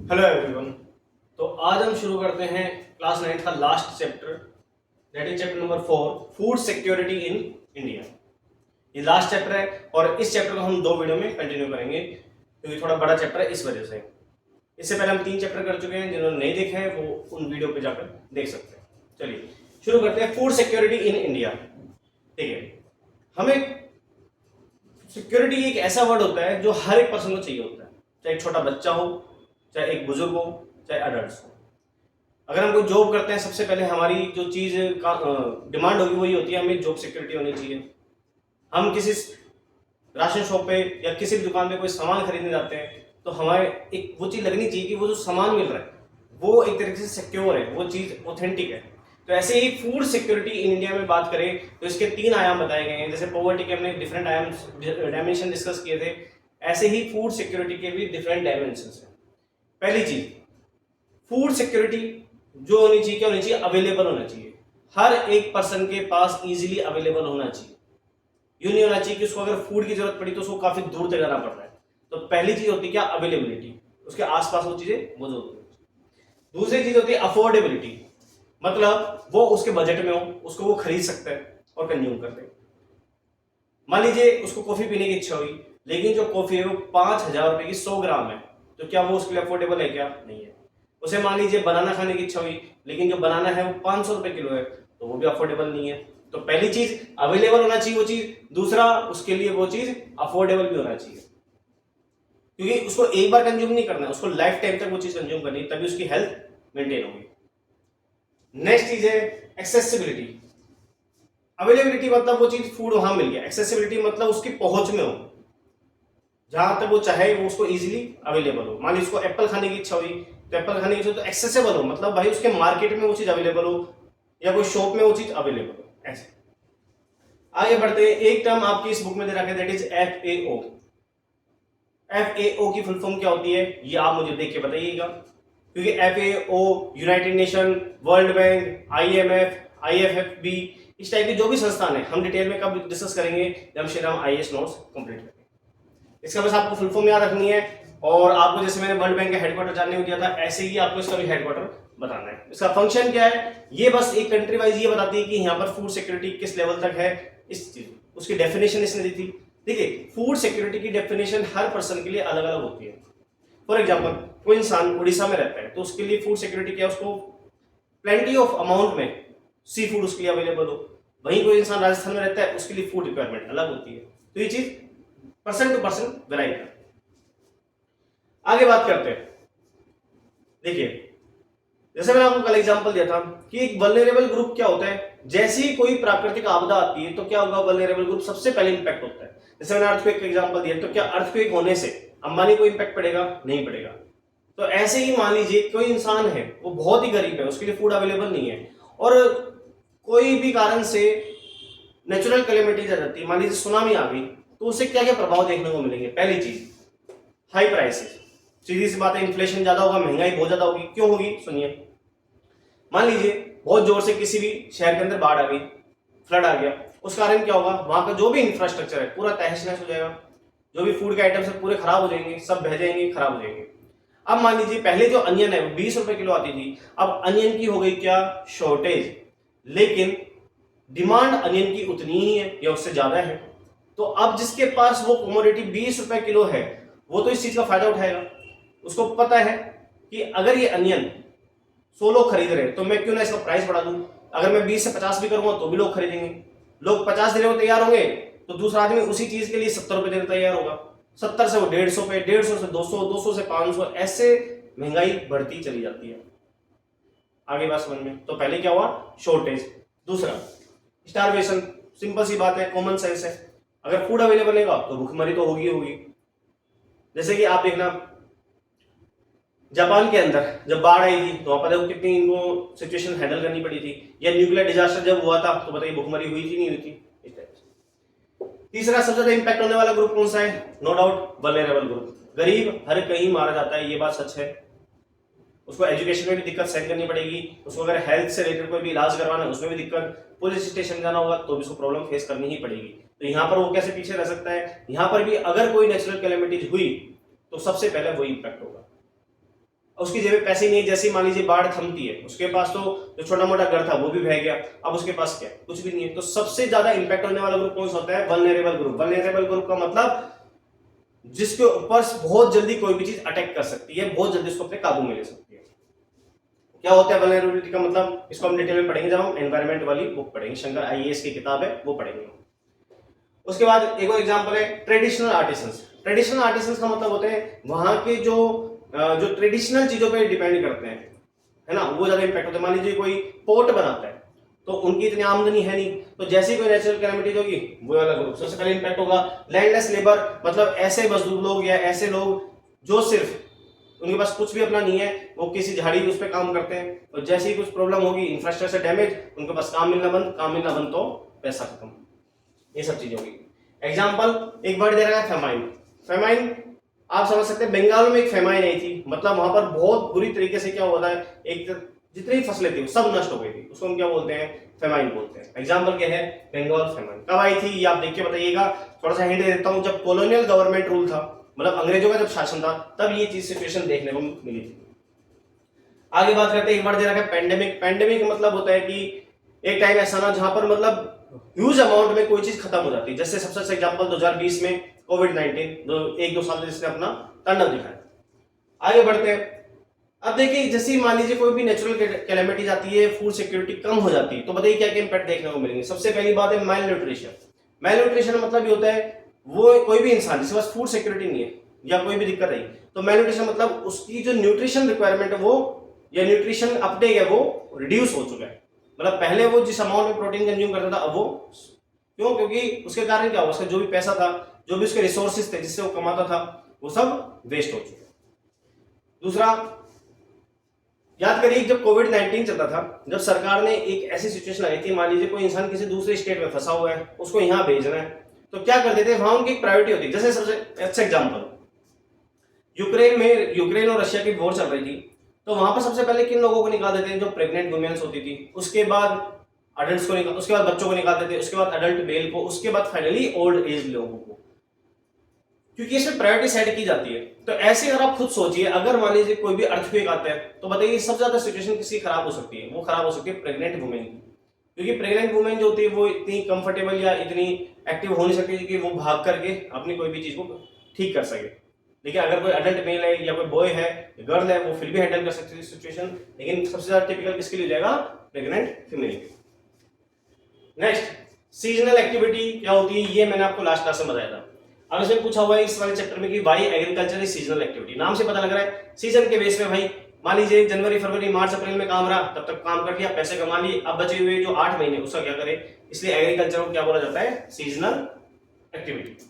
Hello everyone. तो आज हम शुरू करते हैं क्लास 9 का last chapter, that is chapter number 4, food security in India. ये लास्ट चैप्टर है और इस चैप्टर को हम 2 वीडियो में कंटिन्यू करेंगे क्योंकि थोड़ा बड़ा चैप्टर है इस वजह से। इससे पहले हम 3 चैप्टर कर चुके हैं, जिन्होंने नहीं देखा है वो उन वीडियो पे जाकर देख सकते हैं। चलिए शुरू करते हैं। Food security in India. ठीक है, हमें सिक्योरिटी एक ऐसा वर्ड होता है जो हर एक पर्सन को चाहिए होता है, चाहे एक छोटा बच्चा हो, चाहे एक बुजुर्ग हो, चाहे अडल्ट हो। अगर हम कोई जॉब करते हैं, सबसे पहले हमारी जो चीज का डिमांड होगी वही होती है, हमें जॉब सिक्योरिटी होनी चाहिए। हम किसी राशन शॉप पे या किसी भी दुकान पे कोई सामान खरीदने जाते हैं तो हमारे एक वो चीज लगनी चाहिए कि वो जो सामान मिल रहा है वो एक तरीके से सिक्योर है, वो चीज ऑथेंटिक है। तो ऐसे ही फूड सिक्योरिटी इन इंडिया में बात करें तो इसके 3 आयाम बताए गए हैं। जैसे पॉवर्टी के हमने डिफरेंट आयाम डायमेंशन डिस्कस किए थे, ऐसे ही फूड सिक्योरिटी के भी डिफरेंट डायमेंशन है। पहली चीज, फूड सिक्योरिटी जो होनी चाहिए, क्या होनी चाहिए? अवेलेबल होना चाहिए। हर एक पर्सन के पास इजीली अवेलेबल होना चाहिए। यूं नहीं होना चाहिए कि उसको अगर फूड की जरूरत पड़ी तो उसको काफी दूर तक जाना पड़ रहा है। तो पहली चीज होती है क्या? अवेलेबिलिटी। उसके आसपास वो चीजें मौजूद होती है। दूसरी चीज होती है अफोर्डेबिलिटी, मतलब वो उसके बजट में हो, उसको वो खरीद सकता है और कंज्यूम करते हैं। मान लीजिए उसको कॉफी पीने की इच्छा हुई, लेकिन जो कॉफी है वो 5,000 रुपए की 100 ग्राम है, तो क्या वो उसके लिए अफोर्डेबल है? क्या नहीं है। उसे मान लीजिए बनाना खाने की इच्छा हुई, लेकिन जो बनाना है वो 500 रुपए किलो है, तो वो भी अफोर्डेबल नहीं है। तो पहली चीज अवेलेबल होना चाहिए वो चीज, दूसरा उसके लिए वो चीज अफोर्डेबल भी होना चाहिए, क्योंकि उसको एक बार कंज्यूम नहीं करना है, उसको लाइफ टाइम तक वो चीज कंज्यूम करनी है, तभी उसकी हेल्थ मेंटेन होगी। नेक्स्ट चीज है एक्सेसिबिलिटी। अवेलेबिलिटी मतलब वो चीज फूड वहां मिल गया, एक्सेसिबिलिटी मतलब उसकी पहुंच में हो, जहां तक वो चाहे वो उसको इजीली अवेलेबल हो। मान लीजिए उसको एप्पल खाने की इच्छा हुई, तो एप्पल खाने की इच्छा तो एक्सेसिबल हो, मतलब भाई उसके मार्केट में वो चीज अवेलेबल हो या कोई शॉप में वो चीज अवेलेबल हो। ऐसे आगे बढ़ते हैं। एक टर्म आपकी इस बुक में दे रखा है, दैट इज FAO। FAO की फुल फॉर्म क्या होती है ये आप मुझे देख के बताइएगा, क्योंकि FAO United nation, world bank, IMF, IFFB, इस टाइप की जो भी संस्थान है हम डिटेल में कब डिस्कस करेंगे, जब हम IAS नोट्स कंप्लीट करेंगे। इसका बस आपको फुल फॉर्म याद रखनी है, और आपको जैसे मैंने वर्ल्ड बैंक का हेडक्वार्टर जानने को दिया था, ऐसे ही आपको इसका भी हेडक्वार्टर बताना है। इसका फंक्शन क्या है, ये बस एक कंट्री वाइज ये बताती है कि यहाँ पर फूड सिक्योरिटी किस लेवल तक है, इस चीज उसकी डेफिनेशन इसने दी थी। ठीक है, फूड सिक्योरिटी की डेफिनेशन हर पर्सन के लिए अलग अलग होती है। फॉर एग्जाम्पल, कोई इंसान उड़ीसा में रहता है तो उसके लिए फूड सिक्योरिटी क्या, उसको प्लेंटी ऑफ अमाउंट में सी फूड उसके लिए अवेलेबल हो। वहीं कोई इंसान राजस्थान में रहता है, उसके लिए फूड रिक्वायरमेंट अलग होती है। तो ये चीज पर्सन टू पर्सन वेराई करती है। आगे बात करते हैं। देखिए, जैसे मैंने आपको कल एग्जांपल दिया था कि एक वल्नरेबल ग्रुप क्या होता है, जैसे ही कोई प्राकृतिक आपदा आती है तो क्या होगा, वल्नरेबल ग्रुप सबसे पहले इंपैक्ट होता है। जैसे मैंने अर्थक्वेक का एग्जांपल दिया, तो क्या अर्थक्वेक होने से अंबानी को इंपैक्ट पड़ेगा? नहीं पड़ेगा। तो ऐसे ही मान लीजिए कोई इंसान है, वो बहुत ही गरीब है, उसके लिए फूड अवेलेबल नहीं है, और कोई भी कारण से नेचुरल कैलेमिटीज आ जाती है, मान लीजिए सुनामी आ गई, तो उससे क्या क्या प्रभाव देखने को मिलेंगे? पहली चीज हाई प्राइसेस, सीधी सी बात है, इन्फ्लेशन ज्यादा होगा, महंगाई बहुत ज्यादा होगी। क्यों होगी? सुनिए। मान लीजिए बहुत जोर से किसी भी शहर के अंदर बाढ़ आ गई, फ्लड आ गया, उस कारण क्या होगा, वहां का जो भी इंफ्रास्ट्रक्चर है पूरा तहस नहस हो जाएगा, जो भी फूड के आइटम्स है पूरे खराब हो जाएंगे, सब बह जाएंगे, खराब हो जाएंगे। अब मान लीजिए पहले जो अनियन है वो 20 रुपए किलो आती थी, अब अनियन की हो गई क्या? शॉर्टेज। लेकिन डिमांड अनियन की उतनी ही है या उससे ज्यादा है, तो अब जिसके पास वो कमोडिटी 20 रुपए किलो है, वो तो इस चीज का फायदा उठाएगा। उसको पता है कि अगर ये अनियन 100 लोग खरीद रहे हैं तो मैं क्यों ना इसका प्राइस बढ़ा दूं। अगर मैं 20 से 50 भी करूंगा तो भी लोग खरीदेंगे। लोग 50 देने को तैयार होंगे तो दूसरा आदमी उसी चीज के लिए 70 रुपए देने तैयार होगा। 70 से वो 150 पे, 150 से 200, 200 से 500, ऐसे महंगाई बढ़ती चली जाती है। आगे बात समझ में? तो पहले क्या हुआ? शॉर्टेज। दूसरा स्टारवेशन। सिंपल सी बात है, कॉमन सेंस है, अगर फूड अवेलेबल नहीं होगा तो भूखमरी तो होगी होगी। जैसे कि आप देखना, जापान के अंदर जब बाढ़ आई थी तो वहां पर देखो कितनी इनको सिचुएशन हैंडल करनी पड़ी थी, या न्यूक्लियर डिजास्टर जब हुआ था तो बताइए भूखमरी हुई थी नहीं हुई थी? इस टाइप से। तीसरा सबसे ज्यादा इंपैक्ट होने वाला ग्रुप कौन सा है? No doubt vulnerable group. गरीब हर कहीं मारा जाता है, ये बात सच है। उसको एजुकेशन में भी दिक्कत सहन करनी पड़ेगी, उसको अगर हेल्थ से रिलेटेड कोई भी इलाज करवाना है उसमें भी दिक्कत, पुलिस स्टेशन जाना होगा तो भी उसको प्रॉब्लम फेस करनी ही पड़ेगी। तो यहाँ पर वो कैसे पीछे रह सकता है? यहाँ पर भी अगर कोई नेचुरल कैलेमिटीज हुई तो सबसे पहले वही इंपैक्ट होगा। उसकी जेब में पैसे नहीं है, जैसे मान लीजिए बाढ़ थमती है, उसके पास तो जो छोटा मोटा घर था वो भी बह गया, अब उसके पास क्या, कुछ भी नहीं है। तो सबसे ज्यादा इंपैक्ट होने वाला ग्रुप कौन सा होता है? Vulnerable group. वल्नरेबल ग्रुप का मतलब जिसके ऊपर बहुत जल्दी कोई भी चीज अटैक कर सकती है, बहुत जल्दी उसको अपने काबू में ले सकती है। क्या होता है वल्नरेबिलिटी का मतलब? इसको हम डिटेल में पढ़ेंगे जब हम एनवायरमेंट वाली बुक पढ़ेंगे, शंकर आईएएस की किताब है वो पढ़ेंगे। उसके बाद एक और एग्जांपल है ट्रेडिशनल आर्टिसंस। ट्रेडिशनल आर्टिसंस का मतलब होते हैं वहां के जो ट्रेडिशनल चीजों पे डिपेंड करते हैं, है ना, वो ज्यादा इंपैक्ट होता है। मान लीजिए कोई पोर्ट बनाता है तो उनकी इतनी आमदनी है नहीं, तो जैसी कोई नेचुरल कैलेमिटीज होगी वो वाला ग्रुप सबसे पहले इंपैक्ट होगा। लैंडलेस लेबर मतलब ऐसे मजदूर लोग या ऐसे लोग जो सिर्फ उनके पास कुछ भी अपना नहीं है, वो किसी झाड़ी उस पर काम करते हैं, और जैसे ही कुछ प्रॉब्लम होगी, इंफ्रास्ट्रक्चर डैमेज, उनके पास काम मिलना बंद तो पैसा खत्म। ये सब चीजें होगी। एग्जाम्पल एक वर्ड दे रहा है फेमाइन। फेमाइन आप समझ सकते हैं, बंगाल में एक फेमाइन आई थी, मतलब वहां पर बहुत बुरी तरीके से क्या हुआ था, एक जितनी फसलें थी सब नष्ट हो गई थी, उसको हम क्या बोलते हैं? फेमाइन बोलते हैं। एग्जाम्पल क्या है? बंगाल फेमाइन। कब आई थी ये आप देख के बताइएगा। थोड़ा सा हिंट दे देता हूं, जब कॉलोनियल गवर्नमेंट रूल था, मतलब अंग्रेजों का जब शासन था, तब ये चीज सिचुएशन देखने को मिली थी। आगे बात करते हैं, एक वर्ड दे रखा है पेंडेमिक। पेंडेमिक मतलब होता है कि एक टाइम ऐसा ना जहां पर मतलब ह्यूज अमाउंट में कोई चीज खत्म हो जाती है। जैसे सबसे अच्छा एग्जांपल 2020 में कोविड-19, जो एक दो साल जिसने अपना तांडव दिखाया। आगे बढ़ते हैं। अब देखिए, जैसे मान लीजिए कोई भी नेचुरल कैलेमिटी आती है, फूड सिक्योरिटी कम हो जाती है, तो बताइए क्या क्या इंपैक्ट देखने को मिलेंगे। सबसे पहली बात है माइल न्यूट्रिशन। माइल न्यूट्रिशन मतलब ये होता है वो कोई भी इंसान जिसके पास फूड सिक्योरिटी नहीं है या कोई भी दिक्कत आई, तो माइल न्यूट्रिशन मतलब उसकी जो न्यूट्रिशन रिक्वायरमेंट है वो या न्यूट्रिशन अपटेक है वो रिड्यूस हो चुका है। मतलब पहले वो जिस अमाउंट में प्रोटीन कंज्यूम करता था, अब वो क्यों? क्योंकि उसके कारण क्या हुआ, उसका जो भी पैसा था, जो भी उसके रिसोर्सेज थे जिससे वो कमाता था, वो सब वेस्ट हो चुके। दूसरा, याद करिए जब कोविड-19 चलता था, जब सरकार ने एक ऐसी सिचुएशन आई थी, मान लीजिए कोई इंसान किसी दूसरे स्टेट में फंसा हुआ है, उसको यहां भेजना है, तो क्या करते थे, वहां उनकी एक प्रायोरिटी होती। जैसे सबसे अच्छा एग्जांपल, यूक्रेन और रशिया की वॉर चल रही थी, तो वहां पर सबसे पहले किन लोगों को निकाल देते हैं? जो प्रेग्नेंट वुमेन्स होती थी, उसके बाद अडल्ट्स को निकाल, उसके बाद बच्चों को निकाल देते, उसके बाद अडल्ट मेल को, उसके बाद फाइनली ओल्ड एज लोगों को, क्योंकि इसमें प्रायोरिटी सेट की जाती है। तो ऐसे अगर आप खुद सोचिए, अगर मान लीजिए कोई भी अर्थक्वेक आता है, तो बताइए सबसे ज्यादा सिचुएशन किसकी खराब हो सकती है? वो खराब हो सकती है प्रेग्नेंट वुमेन की, क्योंकि प्रेग्नेंट वुमेन जो होती है वो इतनी कंफर्टेबल या इतनी एक्टिव हो नहीं सकती कि वो भाग करके अपनी कोई भी चीज को ठीक कर सके। लेकिन अगर कोई अडल्ट मेल है या कोई बॉय है, गर्ल है, वो फिर भी हैंडल कर सकती है सिचुएशन, लेकिन सबसे ज्यादा टिपिकल किसके लिए हो जाएगा? Pregnant female. Next, seasonal activity क्या होती है, ये मैंने आपको लास्ट क्लास में बताया था। अब इसमें पूछा हुआ है इस वाले चैप्टर में कि why agriculture is seasonal activity. नाम से पता लग रहा है सीजन के बेस पे, भाई मान लीजिए जनवरी फरवरी मार्च अप्रैल में काम रहा, तब तक काम कर लिया, पैसे कमा लिए, अब बचे हुए जो 8 महीने उसका क्या करें, इसलिए एग्रीकल्चर को क्या बोला जाता है? Seasonal activity.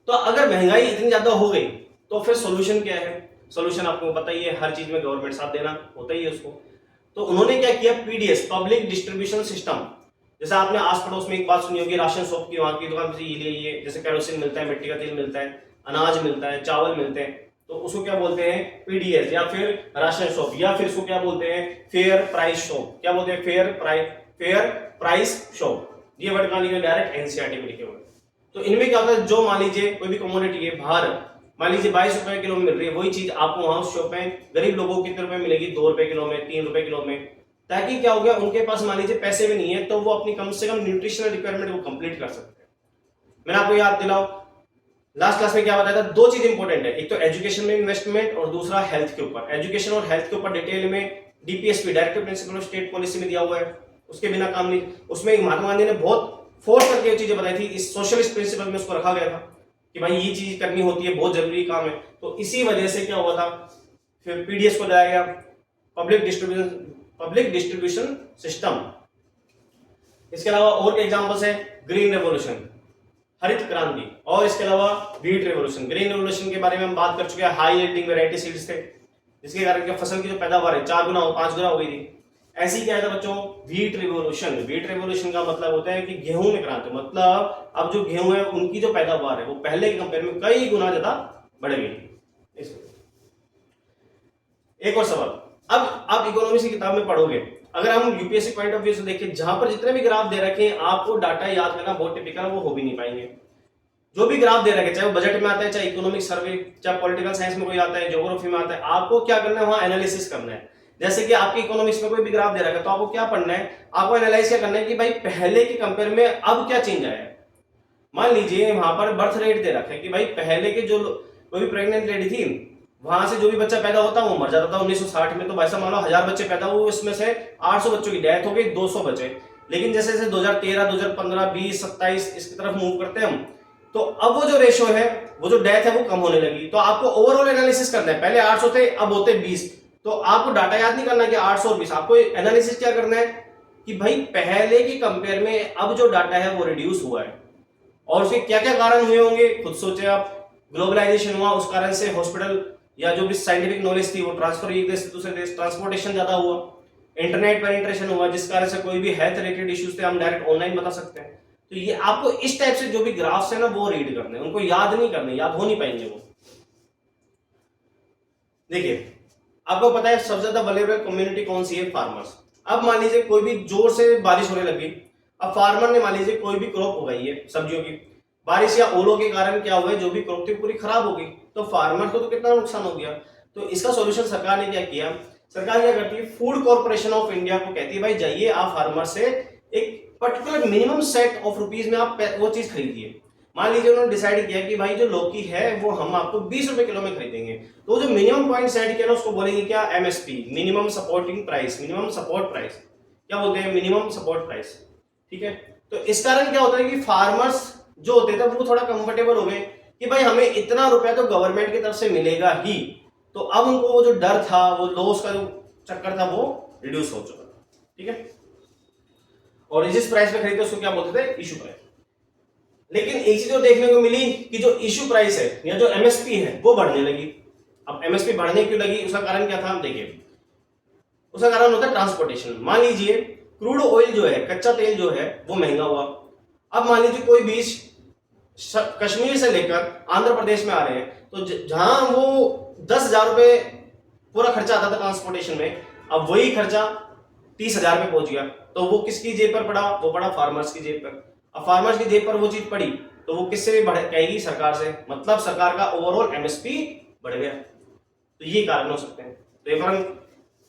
तो अगर महंगाई इतनी ज्यादा हो गई तो फिर सोल्यूशन क्या है? सोल्यूशन आपको पता ही है, हर चीज में गवर्नमेंट साथ देना होता ही है उसको। तो उन्होंने क्या किया? PDS, public distribution system. जैसे आपने आस पड़ोस में एक बात सुनी होगी, राशन शॉप की, वहां की दुकान से ये लिए, जैसे केरोसिन मिलता है, मिट्टी का तेल मिलता है, अनाज मिलता है, चावल मिलते हैं, तो उसको क्या बोलते हैं? पीडीएस, या फिर राशन शॉप, या फिर उसको क्या बोलते हैं? Fair price shop. क्या बोलते हैं? Fair price shop. ये वर्ड कहां लिखे? डायरेक्ट एनसीईआरटी में लिखे हुए। तो इनमें क्या होता है, जो मान लीजिए कोई भी कमोडिटी है बाहर, मान लीजिए 22 रुपए किलो में मिल रही है, वही चीज आपको वहां शॉप में गरीब लोगों को कितने रुपए मिलेगी? 2 रुपए किलो में, 3 रुपए किलो में। ताकि क्या हो गया, उनके पास मान लीजिए पैसे भी नहीं है, तो वो अपनी कम से कम न्यूट्रिशनल रिक्वायरमेंट वो कंप्लीट कर सकते हैं। मैंने आपको याद दिलाओ, लास्ट क्लास में क्या बताया था? 2 चीज इंपॉर्टेंट है, एक तो एजुकेशन में इन्वेस्टमेंट और दूसरा हेल्थ के ऊपर। एजुकेशन और हेल्थ के ऊपर डिटेल में DPSP, directive principle of state policy में दिया हुआ है, उसके बिना काम नहीं। उसमें महात्मा गांधी ने बहुत फोर्स करके ये चीजें बताई थी, इस सोशलिस्ट प्रिंसिपल में उसको रखा गया था कि भाई ये चीज करनी होती है, बहुत जरूरी काम है। तो इसी वजह से क्या हुआ था, फिर पीडीएस को लाया गया, पब्लिक डिस्ट्रीब्यूशन सिस्टम। इसके अलावा और के एग्जांपल्स है ग्रीन रेवोल्यूशन, हरित क्रांति, और इसके अलावा व्हीट रेवोल्यूशन। ग्रीन रेवोल्यूशन के बारे में हम बात कर चुके हैं, हाई यील्डिंग वैरायटी सीड्स थे, जिसके कारण क्या फसल की जो पैदावार है 4 गुना 5 गुना हो गई थी। ऐसे ही क्या है था बच्चों? Wheat revolution. व्हीट रिवोल्यूशन का मतलब होता है कि गेहूं में क्रांति, मतलब अब जो गेहूं है उनकी जो पैदावार है वो पहले के कंपेयर में कई गुना ज्यादा बढ़ गई थी। एक और सवाल, अब आप इकोनॉमिक्स की किताब में पढ़ोगे, अगर हम यूपीएससी पॉइंट ऑफ व्यू से देखें, जहां पर जितने भी ग्राफ दे रखे हैं, आपको डाटा याद करना बहुत टिपिकल वो हो भी नहीं पाएंगे। जो भी ग्राफ दे रखे हैं, चाहे वो बजट में आता है, चाहे इकोनॉमिक सर्वे, चाहे पॉलिटिकल साइंस में कोई आता है, ज्योग्राफी में आता है, आपको क्या करना है, वहां एनालिसिस करना है। जैसे कि आपकी इकोनॉमिक्स में कोई भी ग्राफ दे रखा है, तो आपको क्या पढ़ना है, आपको एनालाइज क्या करना है कि भाई पहले के कंपेयर में अब क्या चेंज आया है। मान लीजिए वहां पर बर्थ रेट दे रखा है कि भाई पहले के जो कोई भी प्रेग्नेंट लेडी थी, वहां से जो भी बच्चा पैदा होता वो मर जाता था। 1960 में तो वैसा मान लो 1000 बच्चे पैदा हुए, इसमें से 800 बच्चों की डेथ हो गई, 200 बचे। लेकिन जैसे जैसे 2013, 2015, 20, 27 इसकी तरफ मूव करते हैं हम, तो अब वो जो रेशो है, वो जो डेथ है वो कम होने लगी। तो आपको ओवरऑल एनालिसिस करना है, पहले 800 थे अब होते 20। तो आपको डाटा याद नहीं करना कि 800 और 20, आपको एनालिसिस क्या करना है कि भाई पहले के कंपेयर में अब जो डाटा है वो रिड्यूस हुआ है, और उसके क्या क्या कारण हुए होंगे खुद सोचे आप। ग्लोबलाइजेशन हुआ, उस कारण से हॉस्पिटल या जो भी साइंटिफिक नॉलेज थी वो ट्रांसफर एक देश से दूसरे देश, ट्रांसपोर्टेशन ज्यादा हुआ, इंटरनेट पेनिट्रेशन हुआ, जिस कारण से कोई भी हेल्थ रिलेटेड इश्यूज थे हम डायरेक्ट ऑनलाइन बता सकते हैं। तो ये आपको इस टाइप से जो भी ग्राफ्स है ना वो रीड करने, उनको याद नहीं करने, याद हो नहीं पाएंगे वो। देखिए आपको पता है सबसे ज्यादा वल्नरेबल कम्युनिटी कौन सी है, फार्मर्स। अब मान लीजिए कोई भी जोर से बारिश होने लगी, अब फार्मर ने मान लीजिए कोई भी क्रॉप उगाई है सब्जियों की, बारिश या ओलों के कारण क्या हुआ है, जो भी क्रॉप थी पूरी खराब हो गई, तो फार्मर को तो कितना नुकसान हो गया। तो इसका सॉल्यूशन सरकार ने क्या किया, सरकार क्या करती है, फूड कॉर्पोरेशन ऑफ इंडिया को कहती है भाई जाइए आप फार्मर से एक particular minimum set of rupees में आप वो चीज खरीदिए। मान लीजिए उन्होंने डिसाइड किया कि भाई जो लौकी है वो हम आपको 20 रुपए किलो में खरीदेंगे, तो जो मिनिमम पॉइंट सेट किया ना उसको बोलेंगे क्या, MSP, minimum supporting price, minimum support price, क्या बोलते हैं, मिनिमम सपोर्ट प्राइस। ठीक है, तो इस कारण क्या होता है कि फार्मर्स जो होते थे वो थोड़ा कंफर्टेबल हो गए कि भाई हमें इतना रुपया तो गवर्नमेंट की तरफ से मिलेगा ही। तो अब उनको वो जो डर था, वो लॉस का जो चक्कर था वो रिड्यूस हो चुका था। ठीक है, और जिस प्राइस पे खरीदते उसको क्या बोलते थे, इशू प्राइस। लेकिन एक चीज और देखने को मिली कि जो इशू प्राइस है या जो एमएसपी है वो बढ़ने लगी। अब एमएसपी बढ़ने क्यों लगी, उसका कारण क्या था, हम देखिए उसका कारण होता है ट्रांसपोर्टेशन। मान लीजिए क्रूड ऑयल जो है, कच्चा तेल जो है वो महंगा हुआ। अब मान लीजिए कोई बीज कश्मीर से लेकर आंध्र प्रदेश में आ रहे हैं, तो जहां वो 10,000 रुपए पूरा खर्चा आता था ट्रांसपोर्टेशन में, अब वही खर्चा 30,000 पे पहुंच गया। तो वो किसकी जेब पर पड़ा, वो पड़ा फार्मर्स की जेब पर। अब फार्मर्स की जेब पर वो चीज पड़ी तो वो किससे भी बढ़ेगी, सरकार से, मतलब सरकार का ओवरऑल एमएसपी बढ़ गया। तो ये कारण हो सकते हैं। तो एक बार हम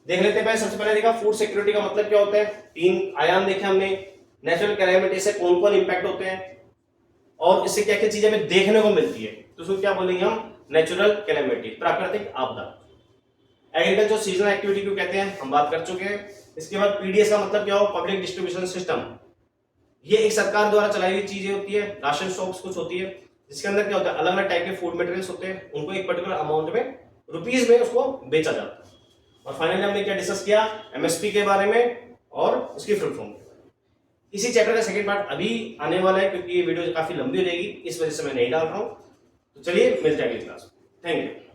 देख लेते हैं। पहले सबसे पहले देखा फूड सिक्योरिटी का मतलब क्या होता है, 3 आयाम देखे हमने। नेचुरल कैलेमिटी से कौन कौन इंपैक्ट होते हैं और इससे क्या क्या चीजें हमें देखने को मिलती है, तो उसको क्या बोलेंगे हम, नेचुरल कैलेमिटी, प्राकृतिक आपदा। एग्रीकल्चर सीजनल एक्टिविटी को कहते हैं, हम बात कर चुके हैं। इसके बाद पीडीएस का मतलब क्या हो, पब्लिक डिस्ट्रीब्यूशन सिस्टम। ये एक सरकार द्वारा चलाई हुई चीजें होती है, राशन शॉप्स कुछ होती है, जिसके अंदर क्या होता है, अलग अलग टाइप के फूड मटेरियल्स होते हैं, उनको एक पर्टिकुलर अमाउंट में रुपीज में उसको बेचा जाता है। और फाइनली हमने क्या डिस्कस किया, एमएसपी के बारे में और उसकी फुल फॉर्म। इसी चैप्टर का सेकंड पार्ट अभी आने वाला है, क्योंकि ये वीडियो काफी लंबी हो जाएगी, इस वजह से मैं नहीं डाल रहा हूं। तो चलिए मिलते हैं अगली क्लास में। Thank you.